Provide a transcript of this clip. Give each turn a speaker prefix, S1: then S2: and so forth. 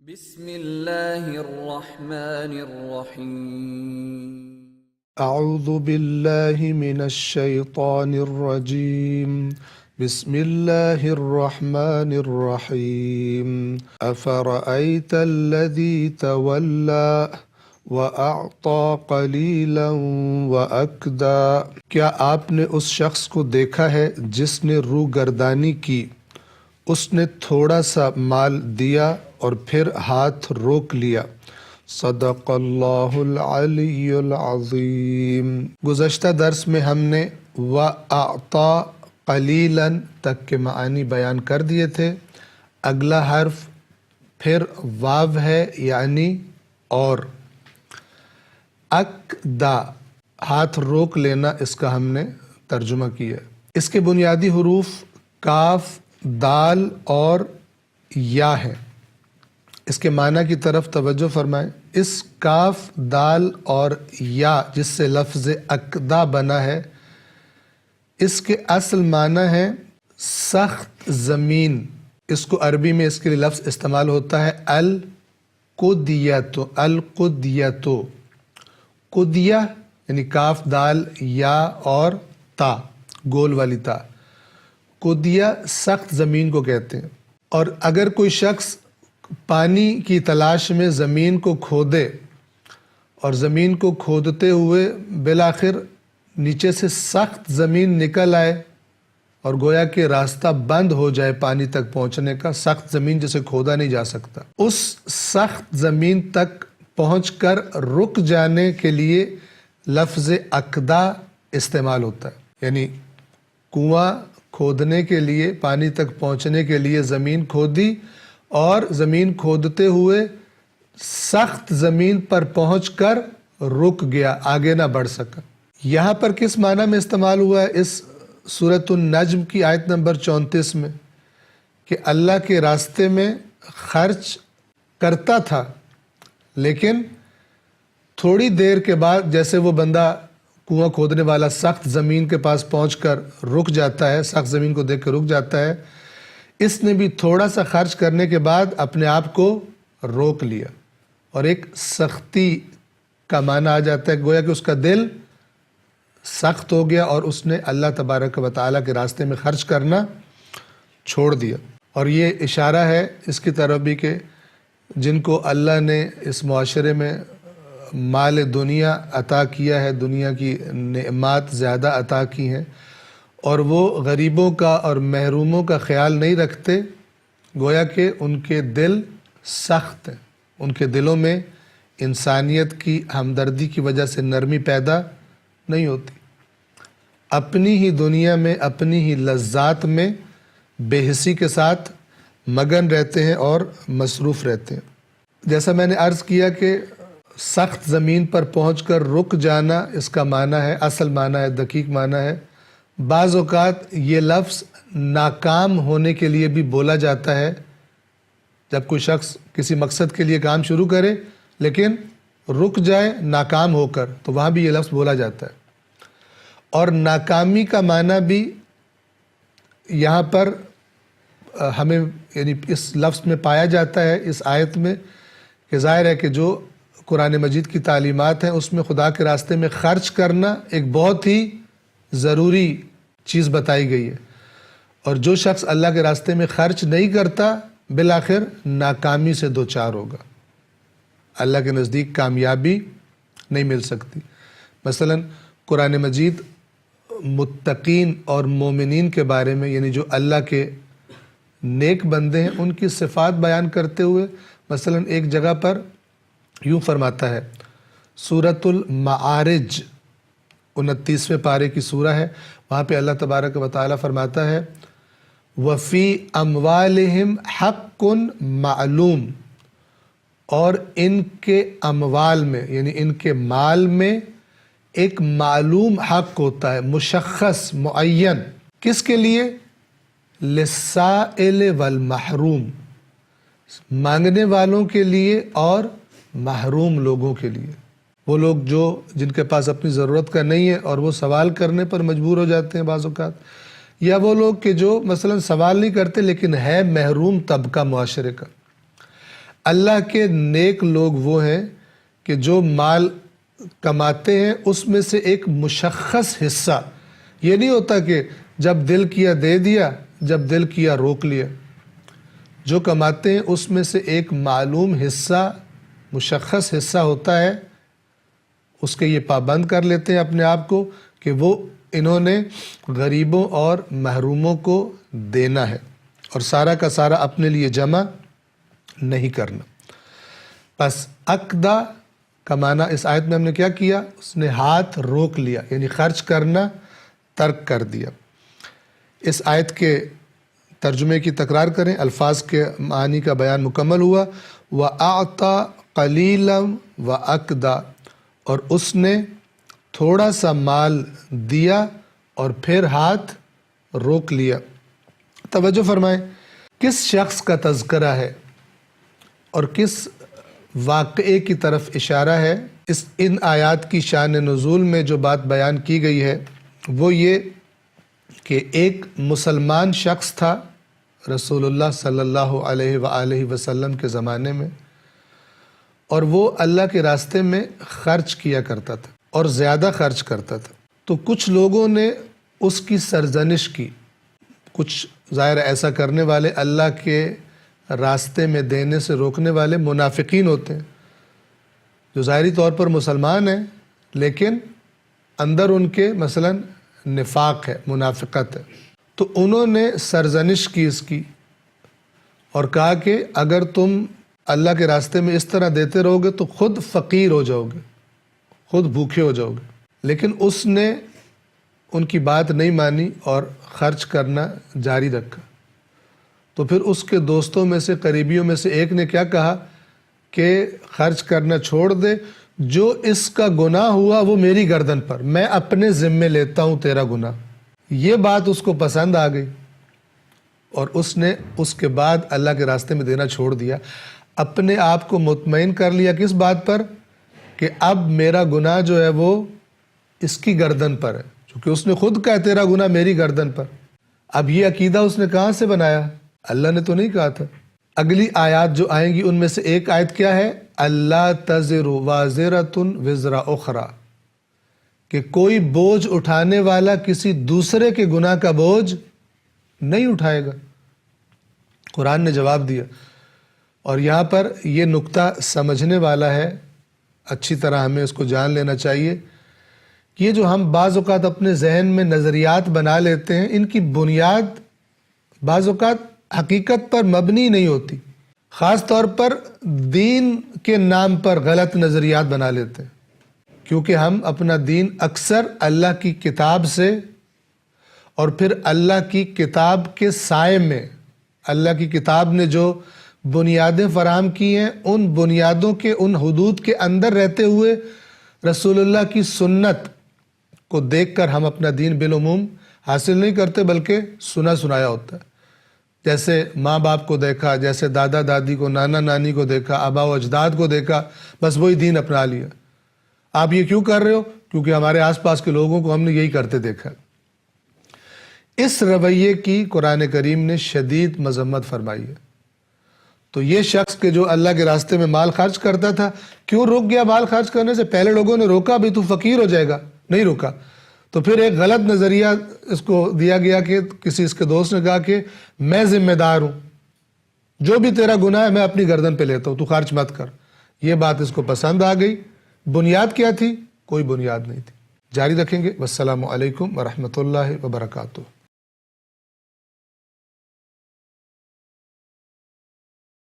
S1: بسم اللہ الرحمن الرحیم
S2: اعوذ باللہ من الشیطان الرجیم بسم اللہ الرحمن الرحیم افرأیت الذی تولی وَأَعْطَى قَلِيلًا وَأَكْدَى کیا آپ نے اس شخص کو دیکھا ہے جس نے روگردانی کی، اس نے تھوڑا سا مال دیا اور پھر ہاتھ روک لیا۔ صدق اللہ العلی العظیم۔ گزشتہ درس میں ہم نے وَأَعْطَى قَلِيلًا تک کے معانی بیان کر دیے تھے۔ اگلا حرف پھر واو ہے یعنی اور، اکدا ہاتھ روک لینا، اس کا ہم نے ترجمہ کیا۔ اس کے بنیادی حروف کاف، دال اور یا ہیں۔ اس کے معنی کی طرف توجہ فرمائیں۔ اس کاف، دال اور یا جس سے لفظ اکدا بنا ہے، اس کے اصل معنی ہے سخت زمین۔ اس کو عربی میں اس کے لیے لفظ استعمال ہوتا ہے القدیۃ۔ القدیۃ، قدیہ یعنی کاف، دال، یا اور تا، گول والی تا۔ قدیہ سخت زمین کو کہتے ہیں۔ اور اگر کوئی شخص پانی کی تلاش میں زمین کو کھودے اور زمین کو کھودتے ہوئے بالآخر نیچے سے سخت زمین نکل آئے اور گویا کہ راستہ بند ہو جائے پانی تک پہنچنے کا، سخت زمین جسے کھودا نہیں جا سکتا، اس سخت زمین تک پہنچ کر رک جانے کے لیے لفظ اکدا استعمال ہوتا ہے۔ یعنی کنواں کھودنے کے لیے، پانی تک پہنچنے کے لیے زمین کھودی اور زمین کھودتے ہوئے سخت زمین پر پہنچ کر رک گیا، آگے نہ بڑھ سکا۔ یہاں پر کس معنی میں استعمال ہوا ہے اس سورۃ النجم کی آیت نمبر 34 میں، کہ اللہ کے راستے میں خرچ کرتا تھا، لیکن تھوڑی دیر کے بعد جیسے وہ بندہ کنواں کھودنے والا سخت زمین کے پاس پہنچ کر رک جاتا ہے، سخت زمین کو دیکھ کر رک جاتا ہے، اس نے بھی تھوڑا سا خرچ کرنے کے بعد اپنے آپ کو روک لیا، اور ایک سختی کا معنی آ جاتا ہے، گویا کہ اس کا دل سخت ہو گیا اور اس نے اللہ تبارک و تعالیٰ کے راستے میں خرچ کرنا چھوڑ دیا۔ اور یہ اشارہ ہے اس کی طرف بھی کہ جن کو اللہ نے اس معاشرے میں مال دنیا عطا کیا ہے، دنیا کی نعمات زیادہ عطا کی ہیں، اور وہ غریبوں کا اور محروموں کا خیال نہیں رکھتے، گویا کہ ان کے دل سخت ہیں، ان کے دلوں میں انسانیت کی ہمدردی کی وجہ سے نرمی پیدا نہیں ہوتی، اپنی ہی دنیا میں، اپنی ہی لذات میں بے حسی کے ساتھ مگن رہتے ہیں اور مصروف رہتے ہیں۔ جیسا میں نے عرض کیا کہ سخت زمین پر پہنچ کر رک جانا، اس کا معنی ہے، اصل معنی ہے، دقیق معنی ہے، بعض اوقات یہ لفظ ناکام ہونے کے لیے بھی بولا جاتا ہے۔ جب کوئی شخص کسی مقصد کے لیے کام شروع کرے لیکن رک جائے ناکام ہو کر، تو وہاں بھی یہ لفظ بولا جاتا ہے۔ اور ناکامی کا معنی بھی یہاں پر ہمیں یعنی اس لفظ میں پایا جاتا ہے، اس آیت میں، کہ ظاہر ہے کہ جو قرآن مجید کی تعلیمات ہیں اس میں خدا کے راستے میں خرچ کرنا ایک بہت ہی ضروری چیز بتائی گئی ہے، اور جو شخص اللہ کے راستے میں خرچ نہیں کرتا بالآخر ناکامی سے دوچار ہوگا، اللہ کے نزدیک کامیابی نہیں مل سکتی۔ مثلا قرآن مجید متقین اور مومنین کے بارے میں، یعنی جو اللہ کے نیک بندے ہیں، ان کی صفات بیان کرتے ہوئے مثلا ایک جگہ پر یوں فرماتا ہے، سورۃ المعارج 29ویں پارے کی سورہ ہے، وہاں پہ اللہ تبارک و تعالیٰ فرماتا ہے وَفِي أَمْوَالِهِمْ حَقٌّ مَعْلُوم، اور ان کے اموال میں یعنی ان کے مال میں ایک معلوم حق ہوتا ہے، مشخص، معین، کس کے لیے؟ لِلسَّائِلِ وَالْمَحْرُوم، مانگنے والوں کے لیے اور محروم لوگوں کے لیے۔ وہ لوگ جن کے پاس اپنی ضرورت کا نہیں ہے اور وہ سوال کرنے پر مجبور ہو جاتے ہیں بعض اوقات، یا وہ لوگ کہ جو مثلا سوال نہیں کرتے لیکن ہے محروم طبقہ معاشرے کا۔ اللہ کے نیک لوگ وہ ہیں کہ جو مال کماتے ہیں اس میں سے ایک مشخص حصہ، یہ نہیں ہوتا کہ جب دل کیا دے دیا، جب دل کیا روک لیا، جو کماتے ہیں اس میں سے ایک معلوم حصہ، مشخص حصہ ہوتا ہے، اس کے یہ پابند کر لیتے ہیں اپنے آپ کو کہ وہ انہوں نے غریبوں اور محروموں کو دینا ہے، اور سارا کا سارا اپنے لیے جمع نہیں کرنا۔ پس عقدہ کا معنی اس آیت میں ہم نے کیا کیا؟ اس نے ہاتھ روک لیا، یعنی خرچ کرنا ترک کر دیا۔ اس آیت کے ترجمے کی تکرار کریں، الفاظ کے معنی کا بیان مکمل ہوا۔ وَأَعْطَى قَلِيلًا وَأَكْدَى، اور اس نے تھوڑا سا مال دیا اور پھر ہاتھ روک لیا۔ توجہ فرمائیں، کس شخص کا تذکرہ ہے اور کس واقعے کی طرف اشارہ ہے؟ ان آیات کی شان نزول میں جو بات بیان کی گئی ہے وہ یہ کہ ایک مسلمان شخص تھا رسول اللہ صلی اللہ علیہ وآلہ وسلم کے زمانے میں، اور وہ اللہ کے راستے میں خرچ کیا کرتا تھا اور زیادہ خرچ کرتا تھا۔ تو کچھ لوگوں نے اس کی سرزنش کی، کچھ ظاہر ایسا کرنے والے اللہ کے راستے میں دینے سے روکنے والے منافقین ہوتے ہیں، جو ظاہری طور پر مسلمان ہیں لیکن اندر ان کے مثلا نفاق ہے، منافقت ہے۔ تو انہوں نے سرزنش کی اس کی اور کہا کہ اگر تم اللہ کے راستے میں اس طرح دیتے رہو گے تو خود فقیر ہو جاؤ گے، خود بھوکے ہو جاؤ گے۔ لیکن اس نے ان کی بات نہیں مانی اور خرچ کرنا جاری رکھا۔ تو پھر اس کے دوستوں میں سے، قریبیوں میں سے ایک نے کیا کہا کہ خرچ کرنا چھوڑ دے، جو اس کا گناہ ہوا وہ میری گردن پر، میں اپنے ذمے لیتا ہوں تیرا گناہ۔ یہ بات اس کو پسند آ گئی اور اس نے اس کے بعد اللہ کے راستے میں دینا چھوڑ دیا، اپنے آپ کو مطمئن کر لیا کس بات پر؟ کہ اب میرا گناہ جو ہے وہ اس کی گردن پر ہے، چونکہ اس نے خود کہا تیرا گناہ میری گردن پر۔ اب یہ عقیدہ اس نے کہاں سے بنایا؟ اللہ نے تو نہیں کہا تھا۔ اگلی آیات جو آئیں گی ان میں سے ایک آیت کیا ہے؟ اللہ تزر وازرۃ وزر اخری، کہ کوئی بوجھ اٹھانے والا کسی دوسرے کے گناہ کا بوجھ نہیں اٹھائے گا۔ قرآن نے جواب دیا، اور یہاں پر یہ نقطہ سمجھنے والا ہے، اچھی طرح ہمیں اس کو جان لینا چاہیے کہ یہ جو ہم بعض اوقات اپنے ذہن میں نظریات بنا لیتے ہیں، ان کی بنیاد بعض اوقات حقیقت پر مبنی نہیں ہوتی، خاص طور پر دین کے نام پر غلط نظریات بنا لیتے ہیں، کیونکہ ہم اپنا دین اکثر اللہ کی کتاب سے اور پھر اللہ کی کتاب کے سائے میں، اللہ کی کتاب نے جو بنیادیں فراہم کی ہیں ان بنیادوں کے، ان حدود کے اندر رہتے ہوئے رسول اللہ کی سنت کو دیکھ کر ہم اپنا دین بالعموم حاصل نہیں کرتے، بلکہ سنا سنایا ہوتا ہے۔ جیسے ماں باپ کو دیکھا، جیسے دادا دادی کو، نانا نانی کو دیکھا، آبا و اجداد کو دیکھا، بس وہی دین اپنا لیا۔ آپ یہ کیوں کر رہے ہو؟ کیونکہ ہمارے آس پاس کے لوگوں کو ہم نے یہی کرتے دیکھا۔ اس رویے کی قرآن کریم نے شدید مذمت فرمائی ہے۔ تو یہ شخص کہ جو اللہ کے راستے میں مال خرچ کرتا تھا، کیوں رک گیا مال خرچ کرنے سے؟ پہلے لوگوں نے روکا بھی تو فقیر ہو جائے گا، نہیں روکا۔ تو پھر ایک غلط نظریہ اس کو دیا گیا کہ کسی اس کے دوست نے کہا کہ میں ذمہ دار ہوں، جو بھی تیرا گناہ ہے میں اپنی گردن پہ لیتا ہوں، تو خرچ مت کر۔ یہ بات اس کو پسند آ گئی۔ بنیاد کیا تھی؟ کوئی بنیاد نہیں تھی۔ جاری رکھیں گے۔ والسلام علیکم ورحمۃ اللہ وبرکاتہ۔